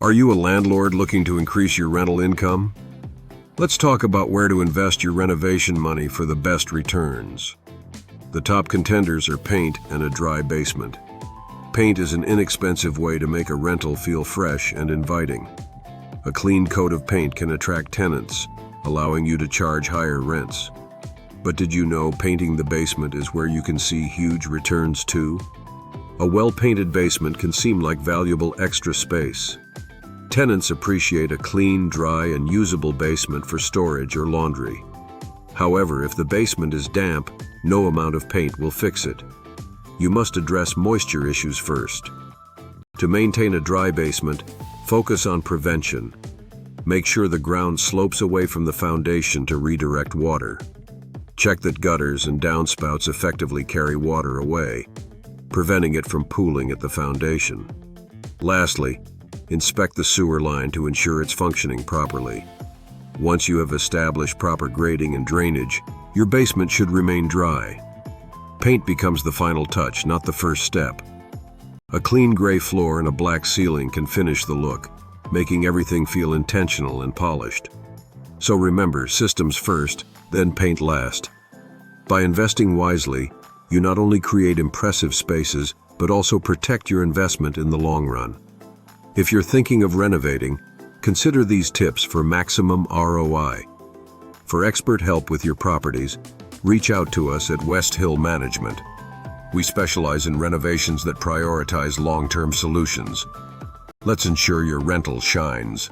Are you a landlord looking to increase your rental income? Let's talk about where to invest your renovation money for the best returns. The top contenders are paint and a dry basement. Paint is an inexpensive way to make a rental feel fresh and inviting. A clean coat of paint can attract tenants, allowing you to charge higher rents. But did you know painting the basement is where you can see huge returns too? A well-painted basement can seem like valuable extra space. Tenants appreciate a clean, dry, and usable basement for storage or laundry. However, if the basement is damp, no amount of paint will fix it. You must address moisture issues first. To maintain a dry basement, focus on prevention. Make sure the ground slopes away from the foundation to redirect water. Check that gutters and downspouts effectively carry water away, preventing it from pooling at the foundation. Lastly, inspect the sewer line to ensure it's functioning properly. Once you have established proper grading and drainage, your basement should remain dry. Paint becomes the final touch, not the first step. A clean gray floor and a black ceiling can finish the look, making everything feel intentional and polished. So remember, systems first, then paint last. By investing wisely, you not only create impressive spaces, but also protect your investment in the long run. If you're thinking of renovating, consider these tips for maximum ROI. For expert help with your properties, reach out to us at West Hill Management. We specialize in renovations that prioritize long-term solutions. Let's ensure your rental shines.